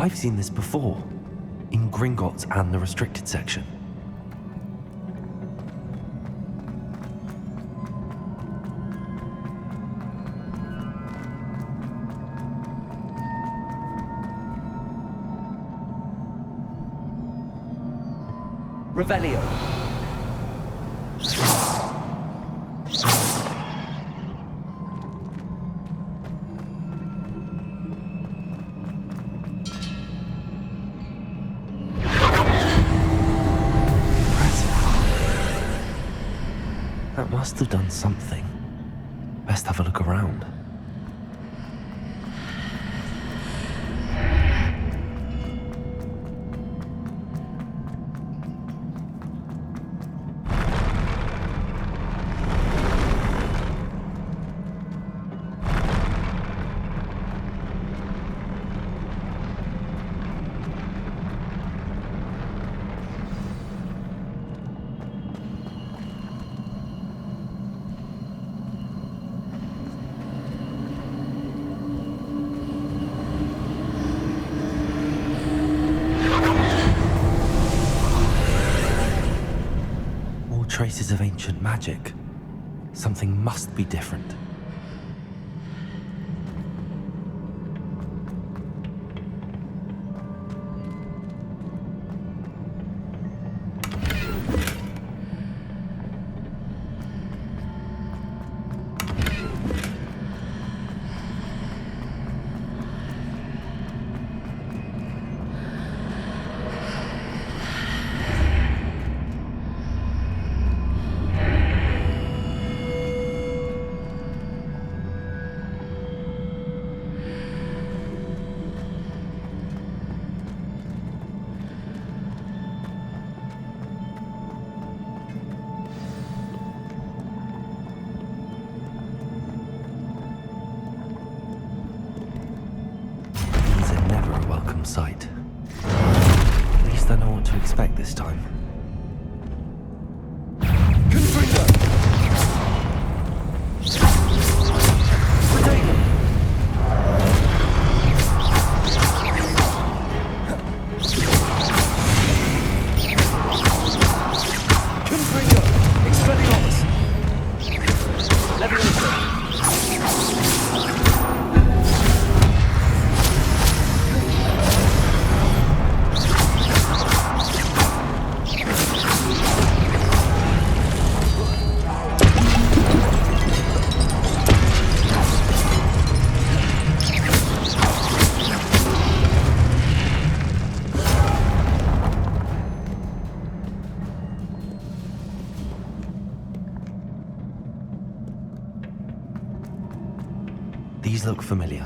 I've seen this before, in Gringotts and the restricted section. Revelio. That must have done something. Best have a look around. Traces of ancient magic. Something must be different. Sight. At least I know what to expect this time. These look familiar.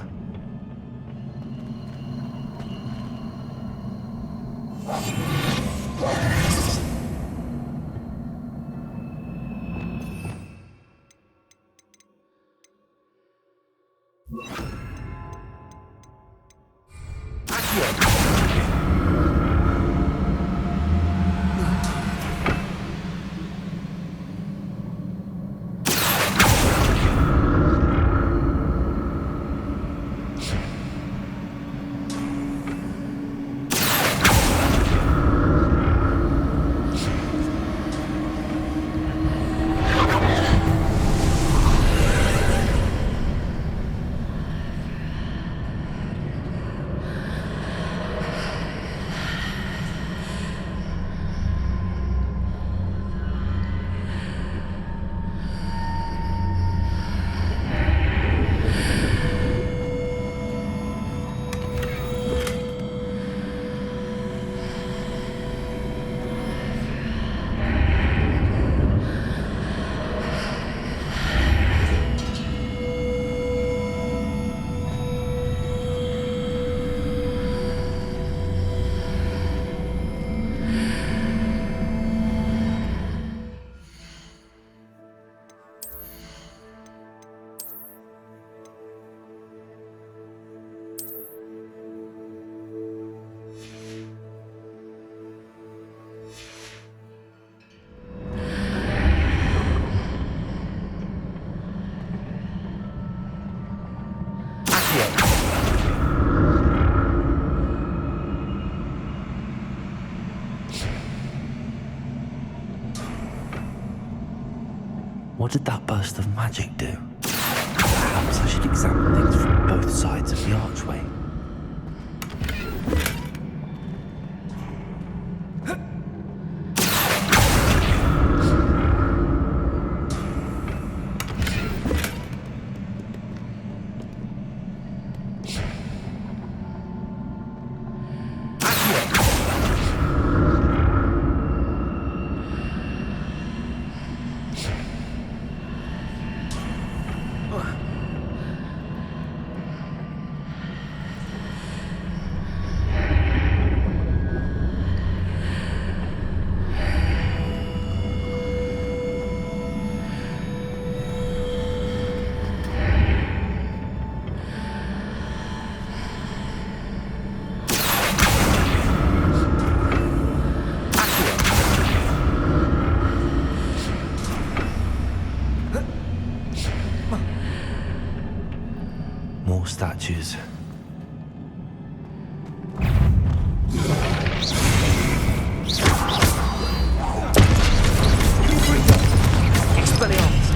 What did that burst of magic do? Perhaps I should examine things from both sides of the archway. More statues. Expelliarmus!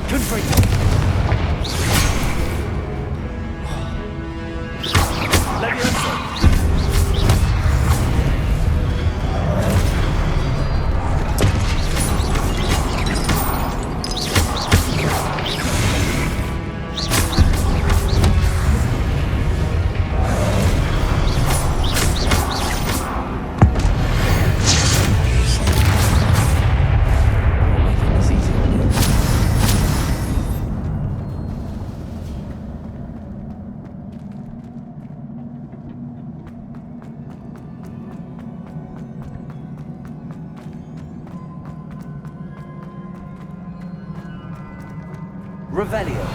Confringo! Leviosa! Revelio.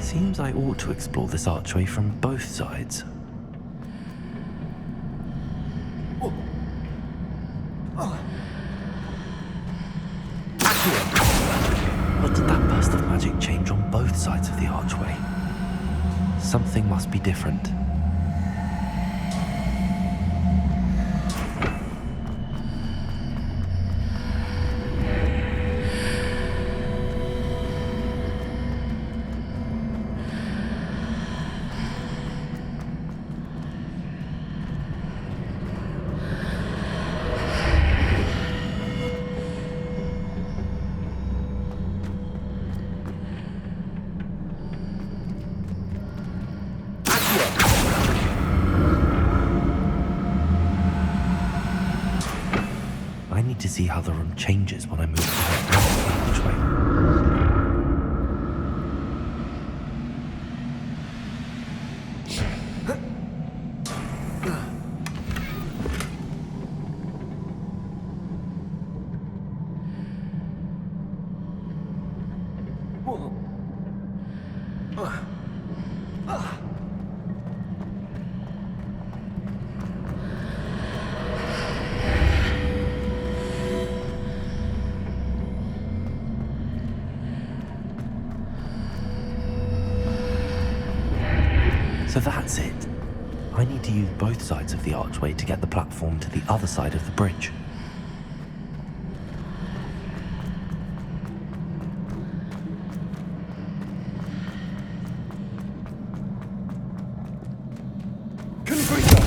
Seems I ought to explore this archway from both sides. What did that burst of magic change on both sides of the archway? Something must be different. need to see how the room changes when I move to the archway. So that's it. I need to use both sides of the archway to get the platform to the other side of the bridge. Gryffindor.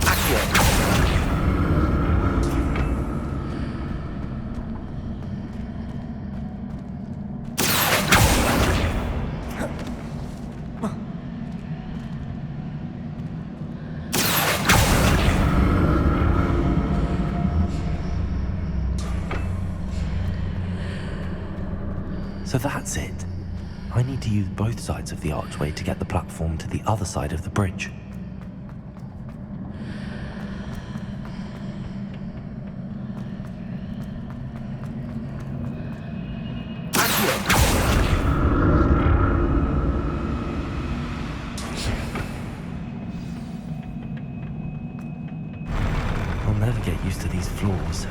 Accurate. So that's it. I need to use both sides of the archway to get the platform to the other side of the bridge. I'll never get used to these floors.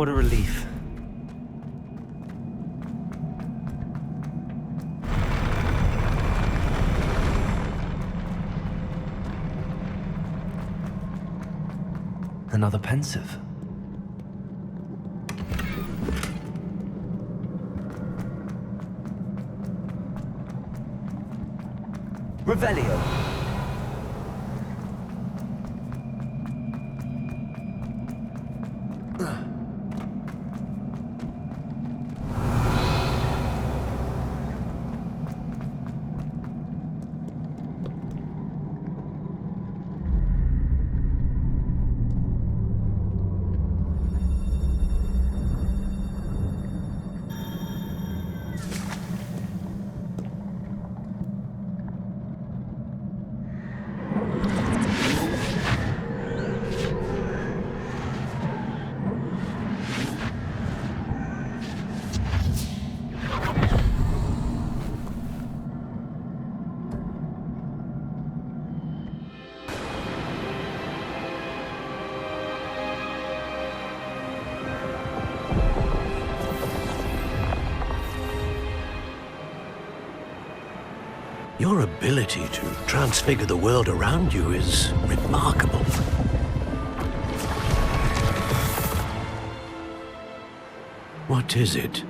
what a relief. Another pensive. Revelio. Your ability to transfigure the world around you is remarkable. What is it?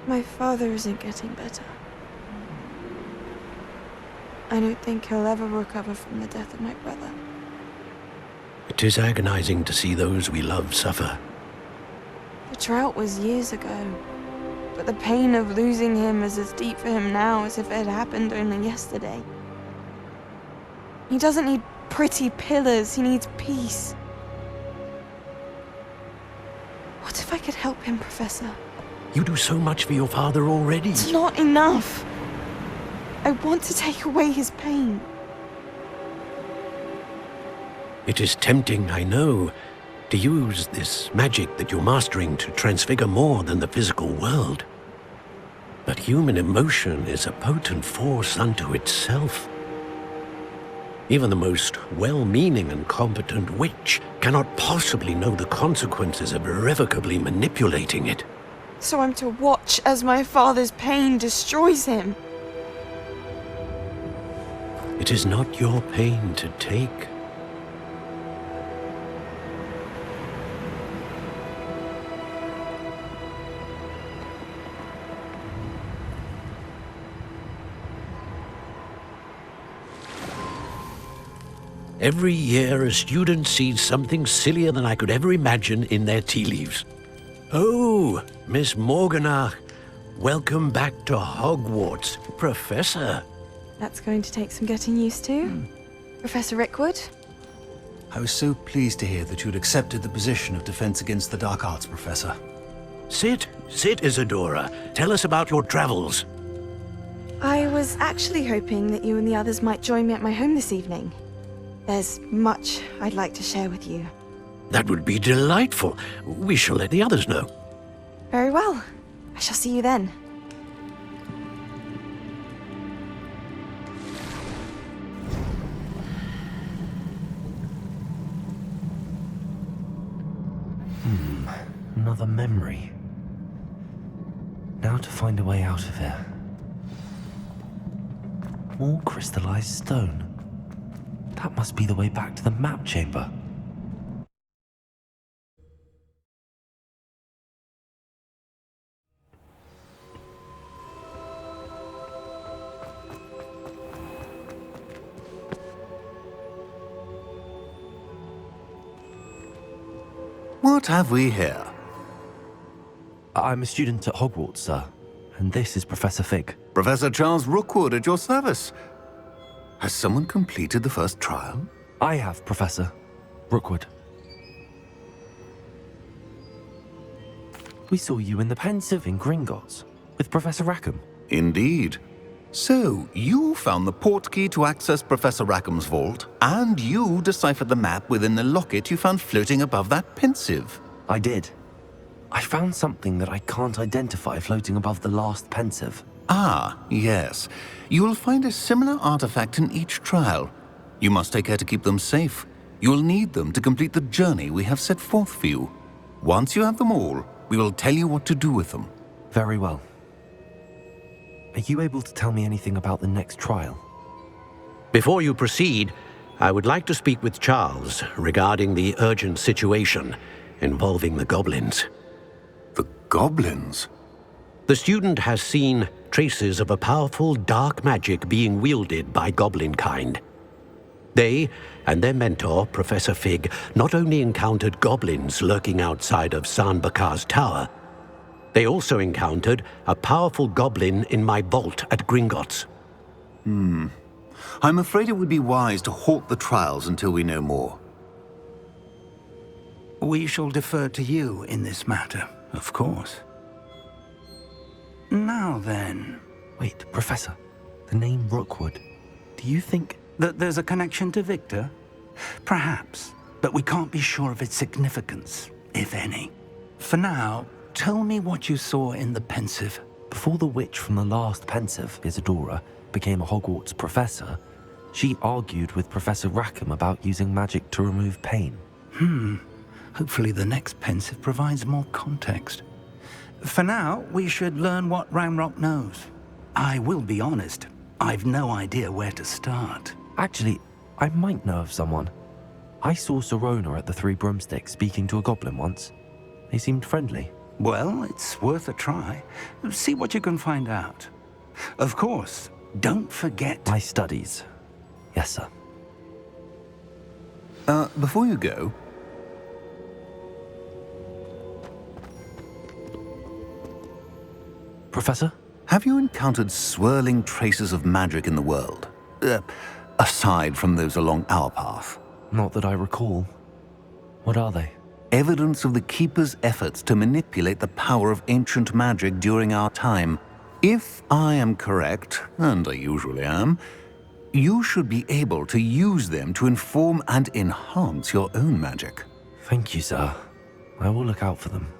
My father isn't getting better. I don't think he'll ever recover from the death of my brother. It is agonizing to see those we love suffer. The drought was years ago, but the pain of losing him is as deep for him now as if it had happened only yesterday. He doesn't need pretty pillars, he needs peace. What if I could help him, Professor? You do so much for your father already. It's not enough. I want to take away his pain. It is tempting, I know, to use this magic that you're mastering to transfigure more than the physical world. But human emotion is a potent force unto itself. Even the most well-meaning and competent witch cannot possibly know the consequences of irrevocably manipulating it. So I'm to watch as my father's pain destroys him. It is not your pain to take. Every year, a student sees something sillier than I could ever imagine in their tea leaves. Oh, Miss Morganach, welcome back to Hogwarts, Professor. That's going to take some getting used to. Professor Rickwood? I was so pleased to hear that you'd accepted the position of Defense Against the Dark Arts, Professor. Sit, Isadora. Tell us about your travels. I was actually hoping that you and the others might join me at my home this evening. There's much I'd like to share with you. That would be delightful. We shall let the others know. Very well. I shall see you then. Another memory. Now to find a way out of here. More crystallized stone. That must be the way back to the map chamber. What have we here? I'm a student at Hogwarts, sir, and this is Professor Fig. Professor Charles Rookwood at your service. Has someone completed the first trial? I have, Professor Rookwood. We saw you in the Pensive in Gringotts with Professor Rackham. Indeed. So, you found the portkey to access Professor Rackham's vault, and you deciphered the map within the locket you found floating above that Pensive. I did. I found something that I can't identify floating above the last Pensive. Ah, yes. You will find a similar artifact in each trial. You must take care to keep them safe. You'll need them to complete the journey we have set forth for you. Once you have them all, we will tell you what to do with them. Very well. Are you able to tell me anything about the next trial? Before you proceed, I would like to speak with Charles regarding the urgent situation involving the goblins. The goblins? The student has seen traces of a powerful dark magic being wielded by goblin kind. They and their mentor, Professor Fig, not only encountered goblins lurking outside of San Bakar's tower, they also encountered a powerful goblin in my vault at Gringotts. I'm afraid it would be wise to halt the trials until we know more. We shall defer to you in this matter, of course. Now then... Wait, Professor. The name Rookwood. Do you think... that there's a connection to Victor? Perhaps, but we can't be sure of its significance, if any. For now, tell me what you saw in the pensive. Before the witch from the last pensive, Isadora, became a Hogwarts professor, she argued with Professor Rackham about using magic to remove pain. Hopefully the next pensive provides more context. For now, we should learn what Ramrock knows. I will be honest, I've no idea where to start. Actually, I might know of someone. I saw Sirona at the Three Broomsticks speaking to a goblin once. They seemed friendly. Well, it's worth a try. See what you can find out. Of course, don't forget... My studies. Yes, sir. Before you go... Professor? Have you encountered swirling traces of magic in the world? Aside from those along our path. Not that I recall. What are they? Evidence of the Keeper's efforts to manipulate the power of ancient magic during our time. If I am correct, and I usually am, you should be able to use them to inform and enhance your own magic. Thank you, sir. I will look out for them.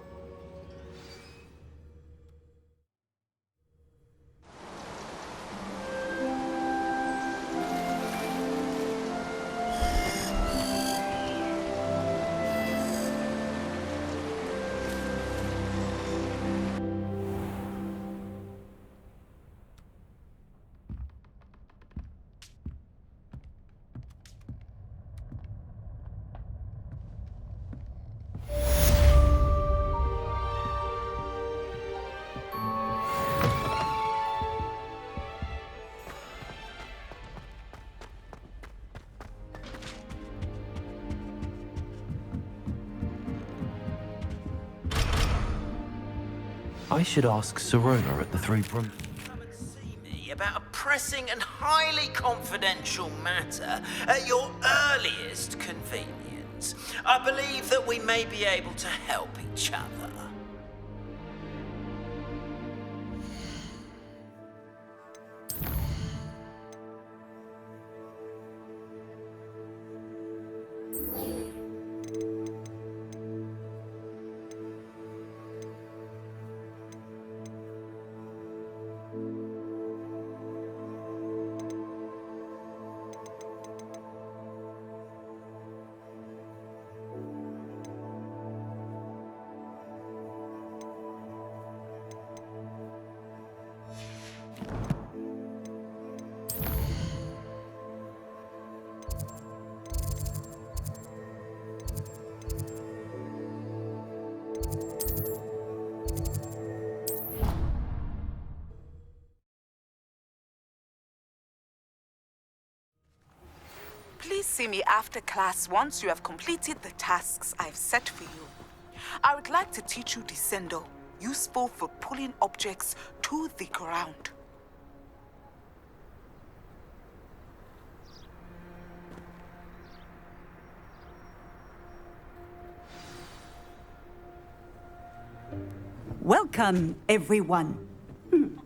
I should ask Sirona at the Three Broom... Come and see me about a pressing and highly confidential matter at your earliest convenience. I believe that we may be able to help each other. Please see me after class once you have completed the tasks I've set for you. I would like to teach you Descendo, useful for pulling objects to the ground. Welcome, everyone.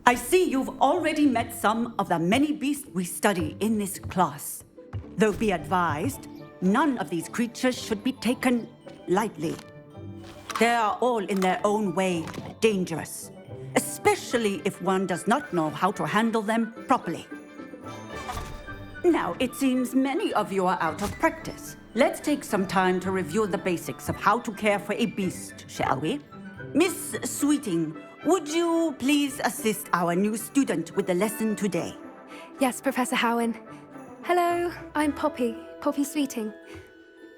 I see you've already met some of the many beasts we study in this class. Though be advised, none of these creatures should be taken lightly. They are all in their own way dangerous, especially if one does not know how to handle them properly. Now, it seems many of you are out of practice, let's take some time to review the basics of how to care for a beast, shall we? Miss Sweeting, would you please assist our new student with the lesson today? Yes, Professor Howin. Hello, I'm Poppy Sweeting.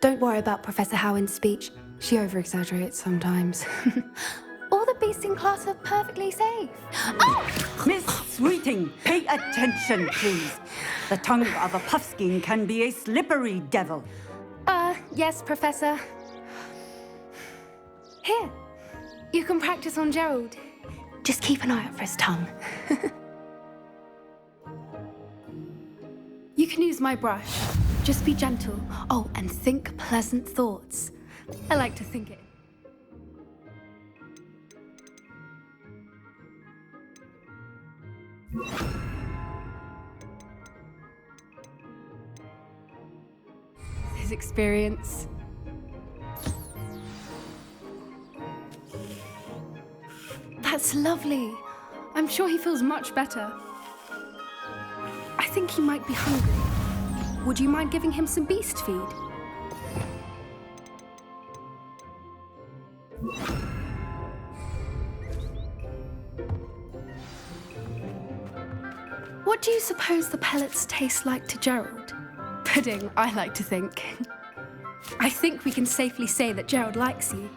Don't worry about Professor Howin's speech. She over-exaggerates sometimes. All the beasts in class are perfectly safe. Oh! Miss Sweeting, pay attention, please. The tongue of a puffskein can be a slippery devil. Yes, Professor. Here, you can practice on Gerald. Just keep an eye out for his tongue. You can use my brush. Just be gentle. Oh, and think pleasant thoughts. I like to think it. His experience. That's lovely. I'm sure he feels much better. I think he might be hungry. Would you mind giving him some beast feed? What do you suppose the pellets taste like to Gerald? Pudding, I like to think. I think we can safely say that Gerald likes you.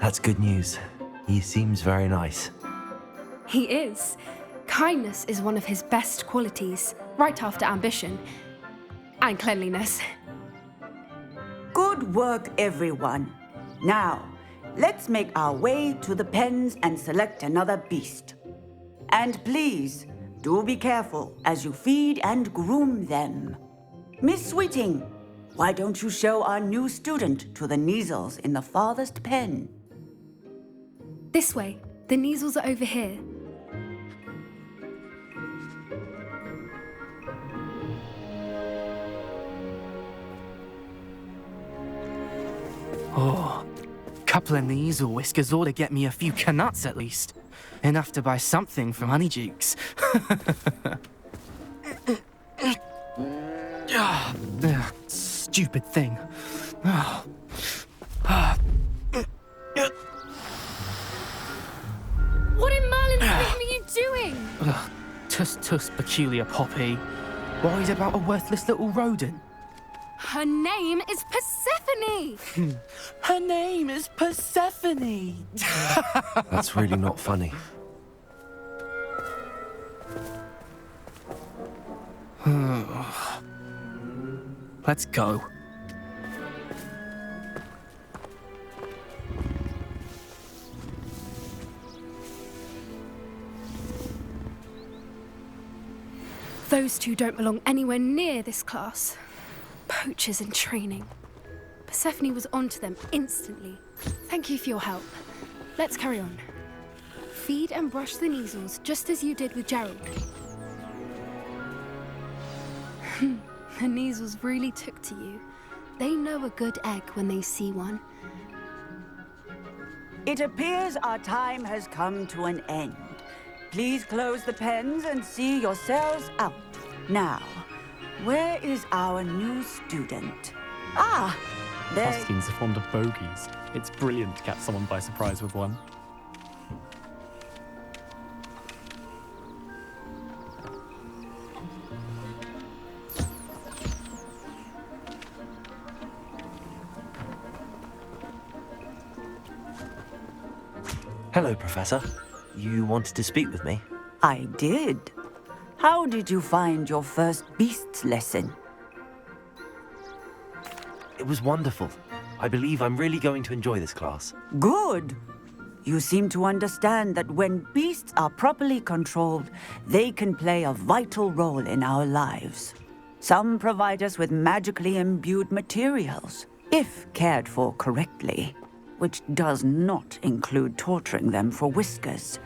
That's good news. He seems very nice. He is. Kindness is one of his best qualities, right after ambition. And cleanliness. Good work, everyone. Now, let's make our way to the pens and select another beast. And please, do be careful as you feed and groom them. Miss Sweeting, why don't you show our new student to the Neasels in the farthest pen? This way. The Neasels are over here. Oh, couple of Neasel whiskers ought to get me a few canuts at least. Enough to buy something from Honeydukes. Stupid thing. What in Merlin's name are you doing? Tuss, peculiar Poppy. Worried about a worthless little rodent? Her name is Persephone! Her name is Persephone! That's really not funny. Let's go. Those two don't belong anywhere near this class. Poachers in training. Persephone was onto them instantly. Thank you for your help. Let's carry on. Feed and brush the Neasels, just as you did with Gerald. The Neasels really took to you. They know a good egg when they see one. It appears our time has come to an end. Please close the pens and see yourselves out. Now, where is our new student? Ah, there... Puffskeins are fond of bogies. It's brilliant to catch someone by surprise with one. Hello, Professor. You wanted to speak with me? I did. How did you find your first beasts lesson? It was wonderful. I believe I'm really going to enjoy this class. Good. You seem to understand that when beasts are properly controlled, they can play a vital role in our lives. Some provide us with magically imbued materials, if cared for correctly, which does not include torturing them for whiskers.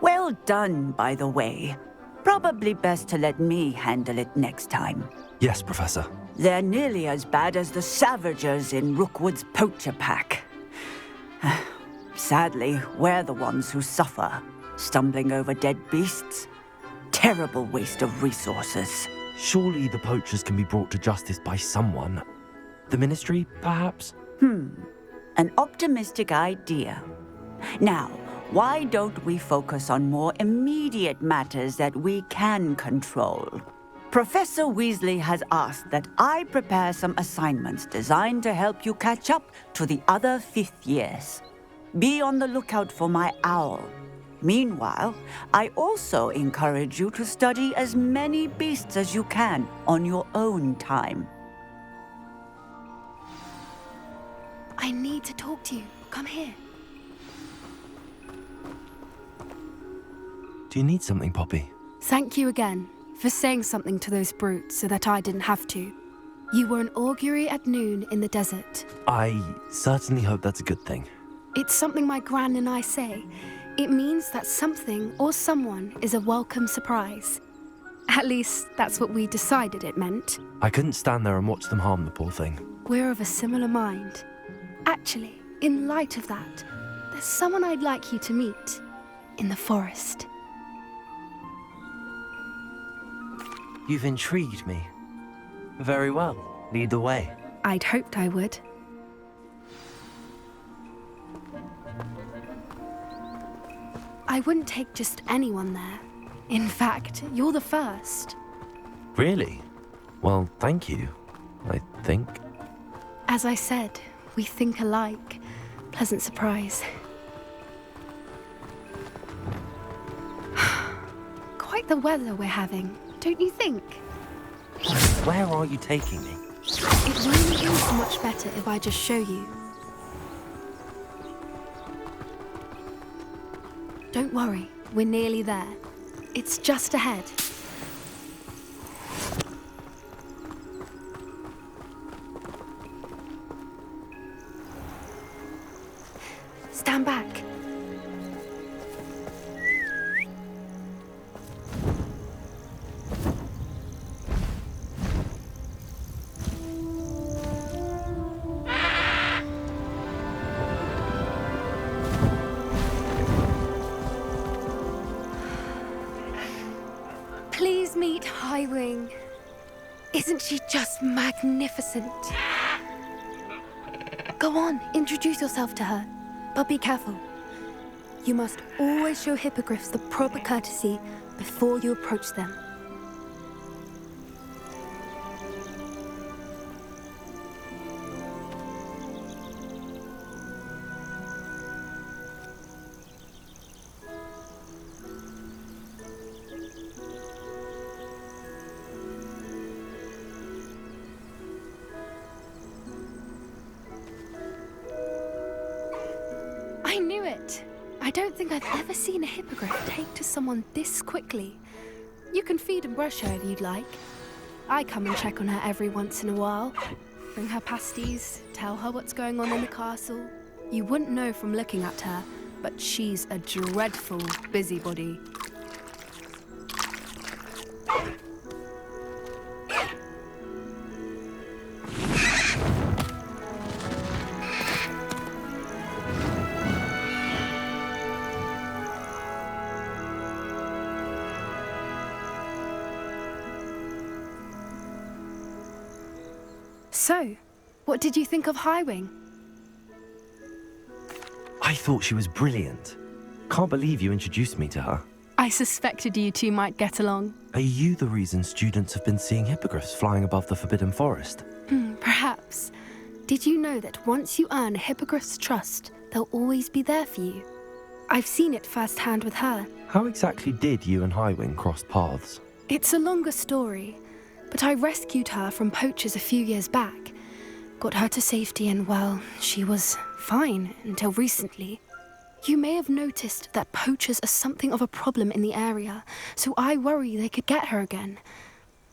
Well done, by the way. Probably best to let me handle it next time. Yes, Professor. They're nearly as bad as the Savagers in Rookwood's poacher pack. Sadly, we're the ones who suffer, stumbling over dead beasts. Terrible waste of resources. Surely the poachers can be brought to justice by someone. The Ministry, perhaps? An optimistic idea. Now, why don't we focus on more immediate matters that we can control? Professor Weasley has asked that I prepare some assignments designed to help you catch up to the other 5th years. Be on the lookout for my owl. Meanwhile, I also encourage you to study as many beasts as you can on your own time. I need to talk to you. Come here. Do you need something, Poppy? Thank you again for saying something to those brutes so that I didn't have to. You were an augury at noon in the desert. I certainly hope that's a good thing. It's something my gran and I say. It means that something or someone is a welcome surprise. At least, that's what we decided it meant. I couldn't stand there and watch them harm the poor thing. We're of a similar mind. Actually, in light of that, there's someone I'd like you to meet in the forest. You've intrigued me. Very well. Lead the way. I'd hoped I would. I wouldn't take just anyone there. In fact, you're the first. Really? Well, thank you, I think. As I said, we think alike. Pleasant surprise. Quite the weather we're having, don't you think? Where are you taking me? It really is much better if I just show you. Don't worry, we're nearly there. It's just ahead. Stand back. Please meet HIGHWING. Isn't she just magnificent? Go on, introduce yourself to her. But be careful. You must always show hippogriffs the proper courtesy before you approach them. I knew it! I don't think I've ever seen a hippogriff take to someone this quickly. You can feed and brush her if you'd like. I come and check on her every once in a while. Bring her pasties, tell her what's going on in the castle. You wouldn't know from looking at her, but she's a dreadful busybody. So, what did you think of HIGHWING? I thought she was brilliant. Can't believe you introduced me to her. I suspected you two might get along. Are you the reason students have been seeing hippogriffs flying above the Forbidden Forest? Perhaps. Did you know that once you earn a hippogriff's trust, they'll always be there for you? I've seen it firsthand with her. How exactly did you and HIGHWING cross paths? It's a longer story, but I rescued her from poachers a few years back. Got her to safety and, well, she was fine until recently. You may have noticed that poachers are something of a problem in the area, so I worry they could get her again.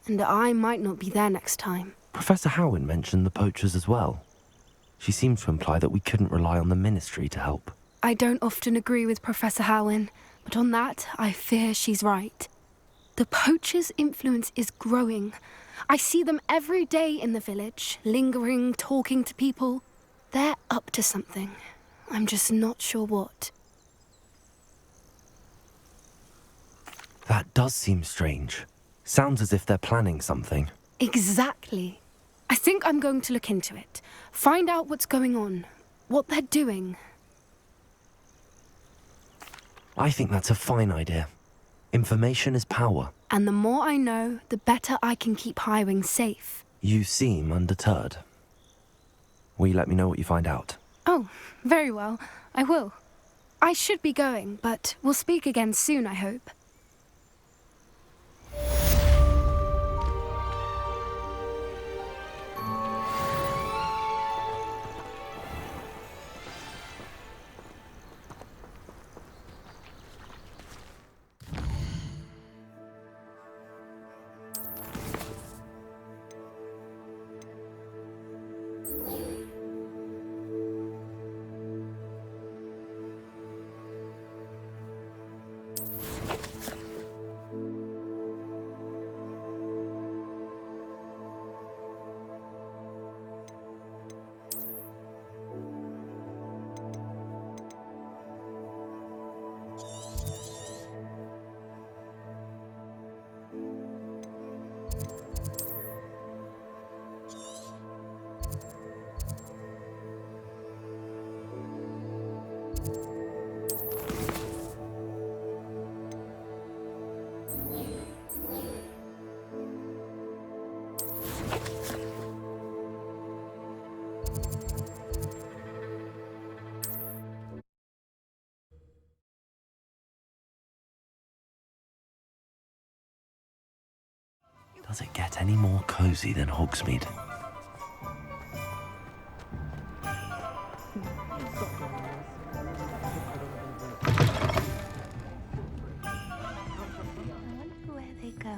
And I might not be there next time. Professor HIGHWING mentioned the poachers as well. She seemed to imply that we couldn't rely on the Ministry to help. I don't often agree with Professor HIGHWING, but on that, I fear she's right. The poachers' influence is growing. I see them every day in the village, lingering, talking to people. They're up to something. I'm just not sure what. That does seem strange. Sounds as if they're planning something. Exactly. I think I'm going to look into it. Find out what's going on. What they're doing. I think that's a fine idea. Information is power. And the more I know, the better I can keep HIGHWING safe. You seem undeterred. Will you let me know what you find out? Oh, very well. I will. I should be going, but we'll speak again soon, I hope. Does it get any more cozy than Hogsmeade? Where they go?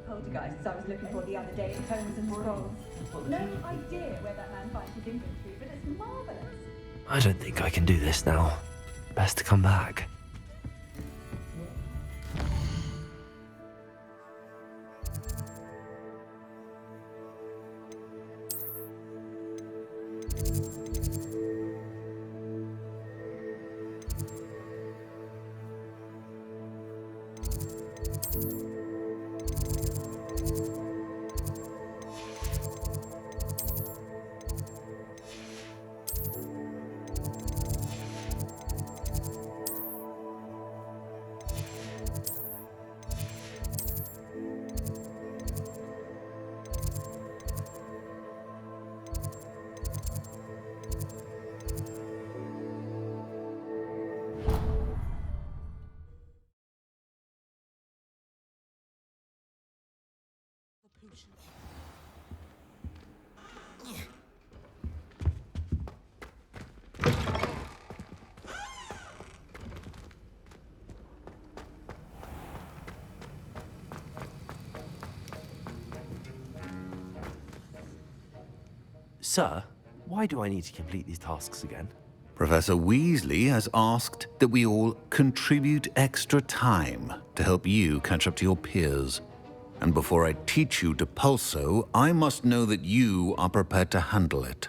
Poltergeists I was looking for the other day in tomes and scrolls. No idea where that man finds his inventory, but it's marvelous. I don't think I can do this now. Best to come back. Sir, why do I need to complete these tasks again? Professor Weasley has asked that we all contribute extra time to help you catch up to your peers. And before I teach you to pulso, I must know that you are prepared to handle it.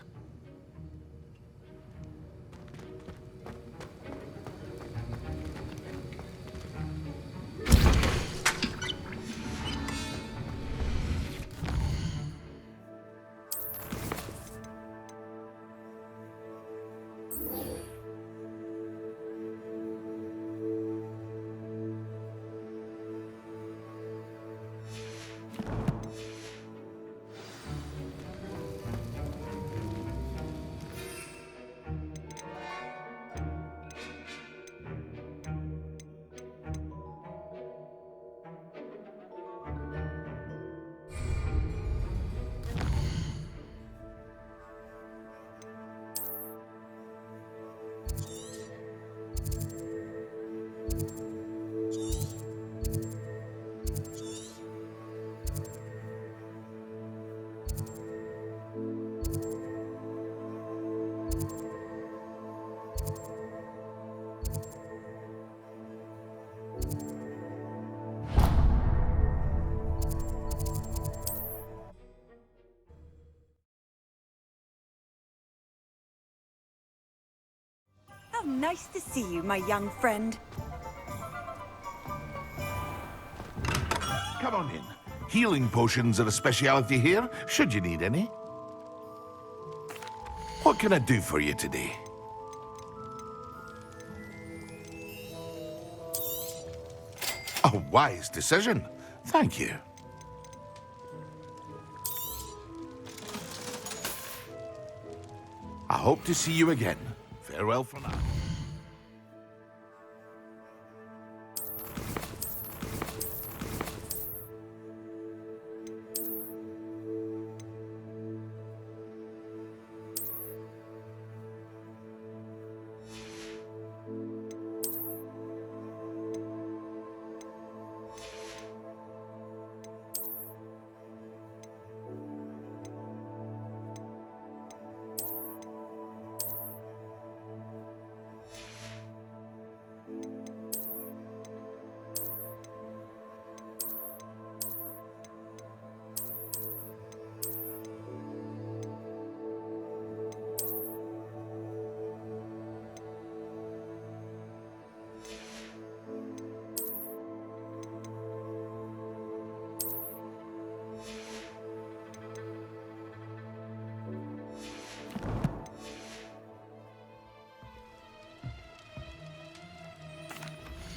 How nice to see you, my young friend. Come on in. Healing potions are a speciality here, should you need any. What can I do for you today? A wise decision. Thank you. I hope to see you again. Farewell for now.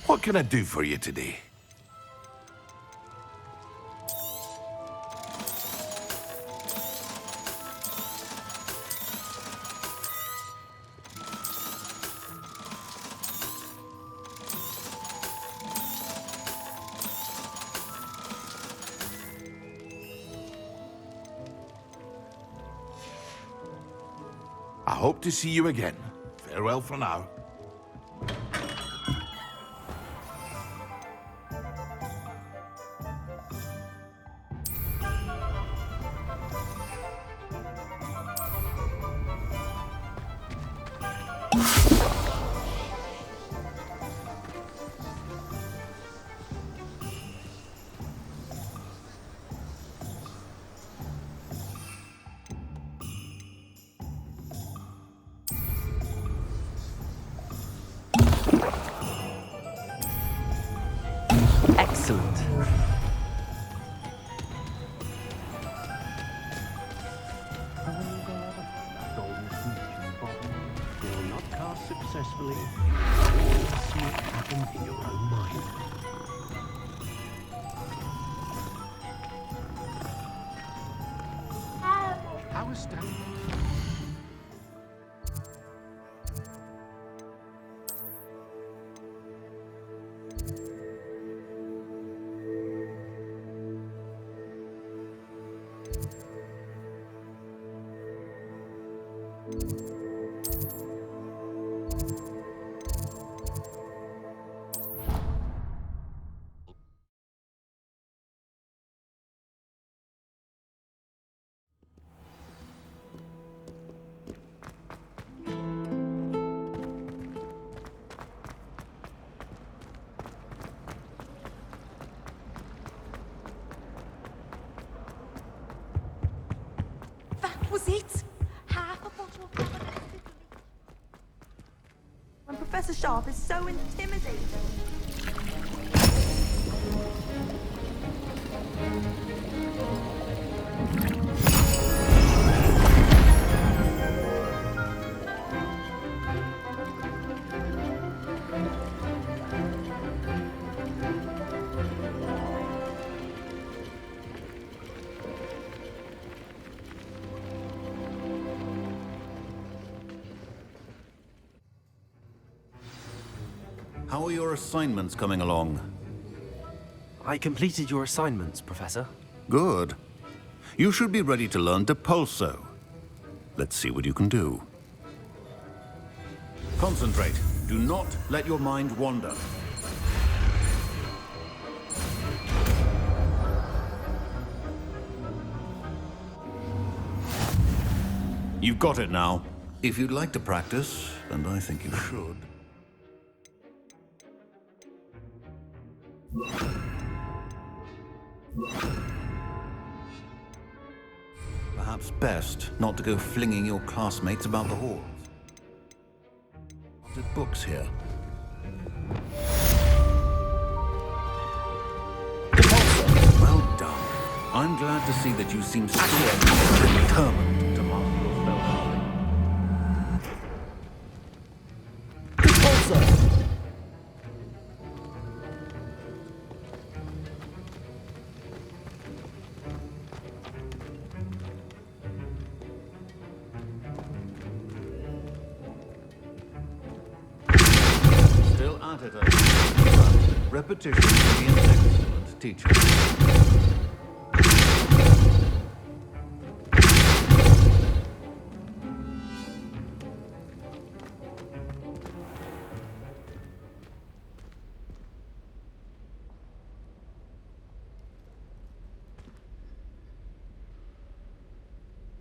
What can I do for you today? I hope to see you again. Farewell for now. Excellent. Will not cast successfully. See it happen in your own mind. How astounding. That was it. Half a bottle of Ravenclaw. When Professor Sharp is so intimidating. How are your assignments coming along? I completed your assignments, Professor. Good. You should be ready to learn Depulso. Let's see what you can do. Concentrate. Do not let your mind wander. You've got it now. If you'd like to practice, and I think you should. Perhaps best not to go flinging your classmates about the halls. Lots of books here. I'm glad to see that you seem steadfast and determined to master your spellcasting. Still at it, but repetition can be an excellent teacher.